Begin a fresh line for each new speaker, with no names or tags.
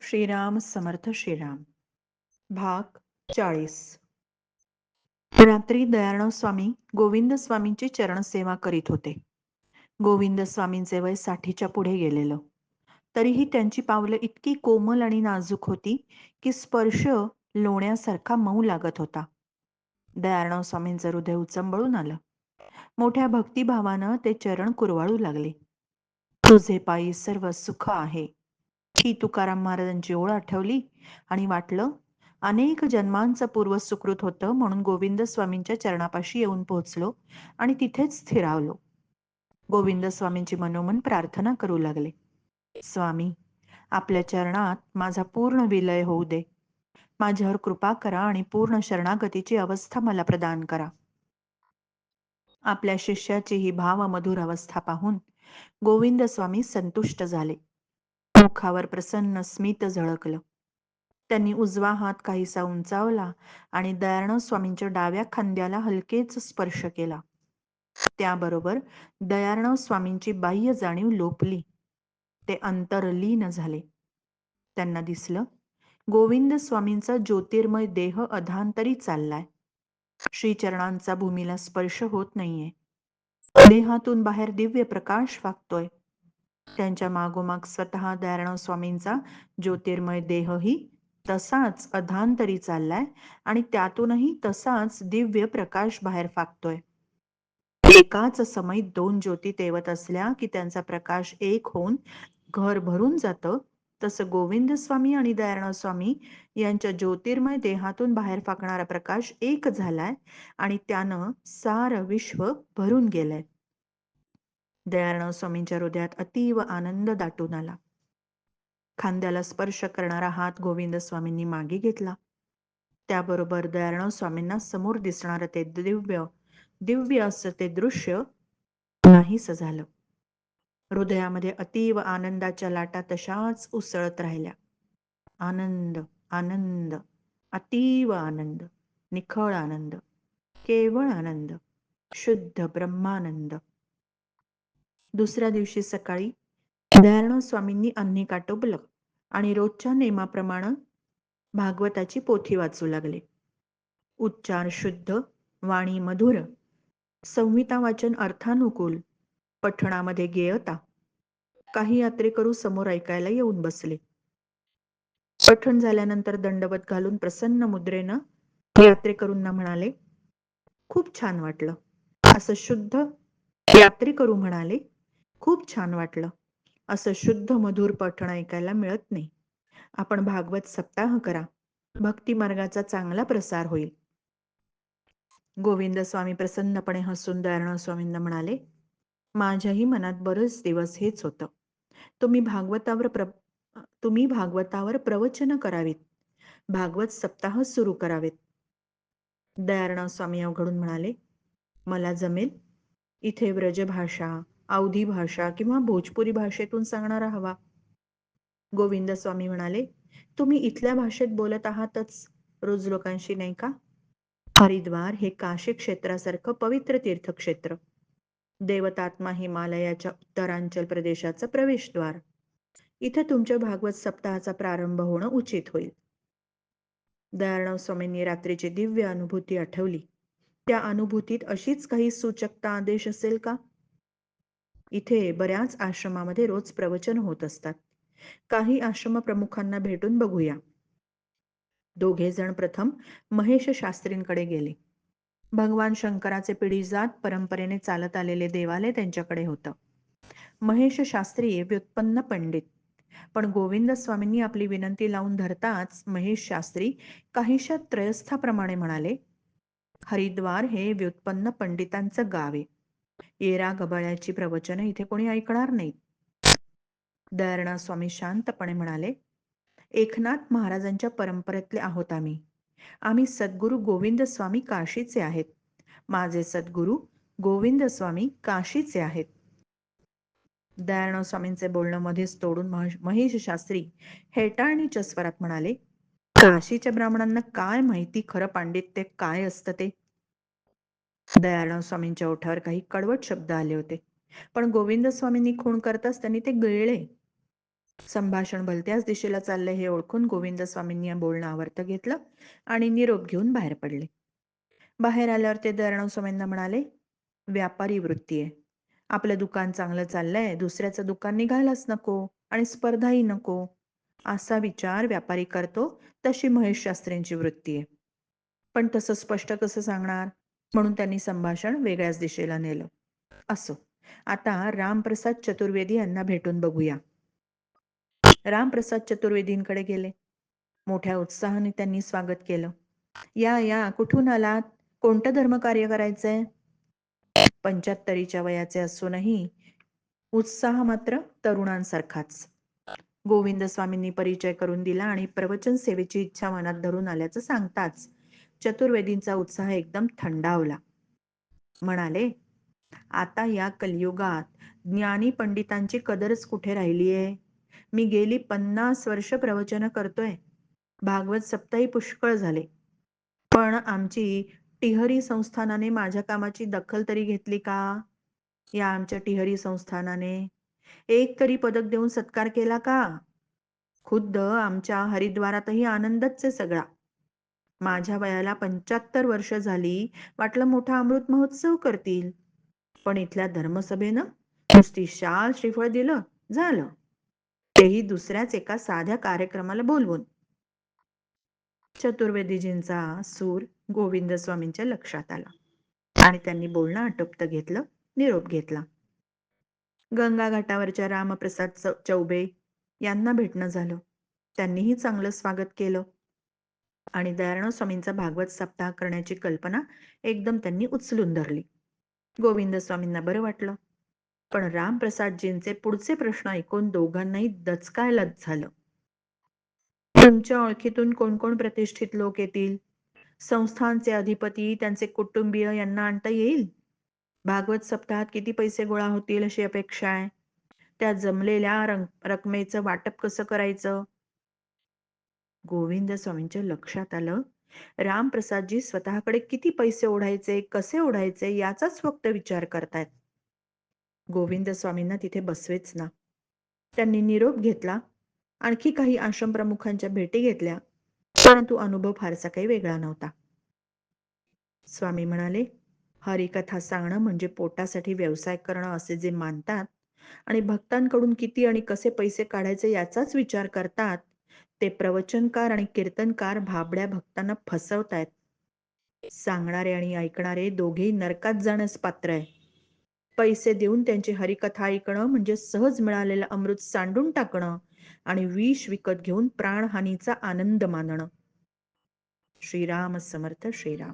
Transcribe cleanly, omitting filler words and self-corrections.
श्रीराम समर्थ श्रीराम. भाग 40. रात्री दयाळराव स्वामी गोविंद स्वामींची चरणसेवा करीत होते. गोविंद स्वामींचे वय 60च्या पुढे गेलेलं. तरीही त्यांची पावलं इतकी कोमल आणि नाजूक होती की स्पर्श लोण्यासारखा मऊ लागत होता. दयाळराव स्वामींचं हृदय उचंबळून आलं. मोठ्या भक्तिभावानं ते चरण कुरवाळू लागले. तुझे पायी सर्व सुख आहे, ही तुकाराम महाराजांची ओळ आठवली आणि वाटलं अनेक जन्मांचं पूर्व सुकृत होतं म्हणून गोविंद स्वामींच्या चरणापाशी येऊन पोहोचलो आणि तिथेच स्थिरावलो. गोविंद स्वामींची मनोमन प्रार्थना करू लागले. स्वामी, आपल्या चरणात माझा पूर्ण विलय होऊ दे. माझ्यावर कृपा करा आणि पूर्ण शरणागतीची अवस्था मला प्रदान करा. आपल्या शिष्याची ही भावमधुर अवस्था पाहून गोविंद स्वामी संतुष्ट झाले. मुखावर प्रसन्न स्मित झळकलं. त्यांनी उजवा हात काहीसा उंचावला आणि दयाळराव स्वामींच्या डाव्या खांद्याला हलकेच स्पर्श केला. त्याबरोबर दयाळराव स्वामींची बाह्य जाणीव लोपली. ते अंतर्लीन झाले. त्यांना दिसलं गोविंद स्वामींचा ज्योतिर्मय देह अधांतरी चाललाय. श्रीचरणांचा भूमीला स्पर्श होत नाहीये. देहातून बाहेर दिव्य प्रकाश वागतोय. त्यांच्या मागोमाग स्वतः दयाळराव स्वामींचा ज्योतिर्मय देहही तसाच अधांतरी चाललाय आणि त्यातूनही तसाच दिव्य प्रकाश बाहेर फाकतोय. एकाच समयी दोन ज्योती तेवत असल्या की त्यांचा प्रकाश एक होऊन घर भरून जातं, तसं गोविंद स्वामी आणि दयाळराव स्वामी यांच्या ज्योतिर्मय देहातून बाहेर फाकणारा प्रकाश एक झालाय आणि त्यानं सारं विश्व भरून गेलंय. दयाळराव स्वामींच्या हृदयात अतीव आनंद दाटून आला. खांद्याला स्पर्श करणारा हात गोविंद स्वामींनी मागे घेतला. त्याबरोबर दयाळराव स्वामींना समोर दिसणारं ते दिव्य असं ते दृश्य नाहीसं झालं. हृदयामध्ये अतीव आनंदाच्या लाटा तशाच उसळत राहिल्या. आनंद, आनंद, अतीव आनंद, निखळ आनंद, केवळ आनंद, शुद्ध ब्रह्मानंद. दुसऱ्या दिवशी सकाळी दयाळराव स्वामींनी अन्नी काटोबलं आणि रोजच्या नेमाप्रमाणे भागवताची पोथी वाचू लागले. उच्चार शुद्ध, वाणी मधुर, संहिता वाचन अर्थानुकूल, पठणामध्ये गेयता. काही यात्रेकरू समोर ऐकायला येऊन बसले. पठण झाल्यानंतर दंडवत घालून प्रसन्न मुद्रेनं यात्रेकरूंना म्हणाले, खूप छान वाटलं. असं शुद्ध यात्रेकरू म्हणाले, खूप छान वाटलं. असं शुद्ध मधुर पठण ऐकायला मिळत नाही. आपण भागवत सप्ताह करा. भक्ती मार्गाचा चांगला प्रसार होईल. गोविंद स्वामी प्रसन्नपणे हसून दयाळराव स्वामींना म्हणाले, माझ्याही मनात बरेच दिवस हेच होतं. तुम्ही भागवतावर प्रवचन करावीत. भागवत सप्ताह सुरू करावेत. दयाळराव स्वामी अवघडून म्हणाले, मला जमेल. इथे व्रजभाषा, अवधी भाषा किंवा भोजपुरी भाषेतून सांगणारा हवा. गोविंद स्वामी म्हणाले, तुम्ही इथल्या भाषेत बोलत आहातच रोज लोकांशी, नाही का? हरिद्वार हे काशी क्षेत्रासारखं पवित्र तीर्थक्षेत्र. देवतात्मा हिमालयाच्या उत्तरांचल प्रदेशाचं प्रवेशद्वार. इथे तुमच्या भागवत सप्ताहाचा प्रारंभ होणं उचित होईल. दयाळराव स्वामींनी रात्रीची दिव्य अनुभूती आठवली. त्या अनुभूतीत अशीच काही सूचकता आदेश असेल का? इथे बऱ्याच आश्रमामध्ये रोज प्रवचन होत असतात. काही आश्रम प्रमुखांना भेटून बघूया. दोघे जण प्रथम महेश शास्त्रींकडे गेले. भगवान शंकराचे पिढीजात परंपरेने चालत आलेले देवालय त्यांच्याकडे होतं. महेश शास्त्री व्युत्पन्न पंडित. पण गोविंद स्वामींनी आपली विनंती लावून धरताच महेश शास्त्री काहीशा त्रयस्थाप्रमाणे म्हणाले, हरिद्वार हे व्युत्पन्न पंडितांचं गाव आहे. येरा गबाळ्याची प्रवचनं इथे कोणी ऐकणार नाही. दयाळराव स्वामी शांतपणे म्हणाले, एकनाथ महाराजांच्या परंपरेतले आहोत आम्ही. आम्ही सद्गुरू गोविंद स्वामी काशीचे आहेत. माझे सद्गुरू गोविंद स्वामी काशीचे आहेत. दयाळराव स्वामींचे बोलणं मध्येच तोडून महेश शास्त्री हेटाळणीच्या स्वरात म्हणाले, काशीच्या ब्राह्मणांना काय माहिती खरं पांडित्य काय असतं ते. दयाळराव स्वामींच्या ओठावर काही कडवट शब्द आले होते, पण गोविंद स्वामींनी खूण करताच त्यांनी ते गिळले. संभाषण भलत्याच दिशेला चाललंय हे ओळखून गोविंद स्वामींनी बोलणं आवर्त घेतलं आणि निरोप घेऊन बाहेर पडले. बाहेर आल्यावर ते दयाराम स्वामींना म्हणाले, व्यापारी वृत्ती आहे. आपलं दुकान चांगलं चाललंय, दुसऱ्याचं दुकान निघायलाच नको आणि स्पर्धाही नको. असा विचार व्यापारी करतो, तशी महेश शास्त्रींची वृत्ती आहे. पण तसं स्पष्ट कसं सांगणार? म्हणून त्यांनी संभाषण वेगळ्याच दिशेला नेलं. असो, आता रामप्रसाद चतुर्वेदी यांना भेटून बघूया. रामप्रसाद चतुर्वेदींकडे गेले. मोठ्या उत्साहाने त्यांनी स्वागत केलं. या या, कुठून आलात? कोणतं धर्मकार्य करायचंय? 75च्या वयाचे असूनही उत्साह मात्र तरुणांसारखाच. गोविंद स्वामींनी परिचय करून दिला आणि प्रवचन सेवेची इच्छा मनात धरून आल्याचं सांगताच चतुर्वेदींचा उत्साह एकदम थंडावला. म्हणाले, आता या कलियुगात ज्ञानी पंडितांची कदरच कुठे राहिलीये? मी गेली 50 वर्ष प्रवचन करतोय. भागवत सप्ताही पुष्कळ झाले. पण आमची टिहरी संस्थानाने माझ्या कामाची दखल तरी घेतली का? या आमच्या टिहरी संस्थानाने एक तरी पदक देऊन सत्कार केला का? खुद्द आमच्या हरिद्वारातही आनंदच आहे सगळा. माझ्या वयाला 75 वर्ष झाली, वाटलं मोठा अमृत महोत्सव करतील. पण इथल्या धर्मसभेनं नुसती शाल श्रीफळ दिलं, झालं. तेही दुसऱ्याच एका साध्या कार्यक्रमाला बोलवून. चतुर्वेदीजींचा सूर गोविंद स्वामींच्या लक्षात आला आणि त्यांनी बोलणं आटोपतं घेतलं, निरोप घेतला. गंगा घाटावरच्या रामप्रसाद चौबे यांना भेटणं झालं. त्यांनीही चांगलं स्वागत केलं आणि दयाराम स्वामींचा भागवत सप्ताह करण्याची कल्पना एकदम त्यांनी उचलून धरली. गोविंद स्वामींना बरं वाटलं. पण रामप्रसादजींचे पुढचे प्रश्न ऐकून दोघांनाही दचकायलाच झालं. तुमच्या ओळखीतून कोण कोण प्रतिष्ठित लोक येतील? संस्थानचे अधिपती, त्यांचे कुटुंबीय यांना आणता येईल? भागवत सप्ताहात किती पैसे गोळा होतील अशी अपेक्षा आहे? त्या जमलेल्या रकमेचं वाटप कसं करायचं? गोविंद स्वामींच्या लक्षात आलं, रामप्रसादजी स्वतःकडे किती पैसे ओढायचे, कसे ओढायचे याचाच फक्त विचार करतायत. गोविंद स्वामींना तिथे बसवेच ना. त्यांनी निरोप घेतला. आणखी काही आश्रम प्रमुखांच्या भेटी घेतल्या, परंतु अनुभव फारसा काही वेगळा नव्हता. स्वामी म्हणाले, हरिकथा सांगणं म्हणजे पोटासाठी व्यवसाय करणं असे जे मानतात आणि भक्तांकडून किती आणि कसे पैसे काढायचे याचाच विचार करतात, ते प्रवचनकार आणि कीर्तनकार भाबड्या भक्तांना फसवतायत. सांगणारे आणि ऐकणारे दोघेही नरकात जाण्यास पात्र आहे. पैसे देऊन त्यांची हरिकथा ऐकणं म्हणजे सहज मिळालेलं अमृत सांडून टाकणं आणि विष विकत घेऊन प्राणहानीचा आनंद मानणं. श्रीराम समर्थ श्रीराम.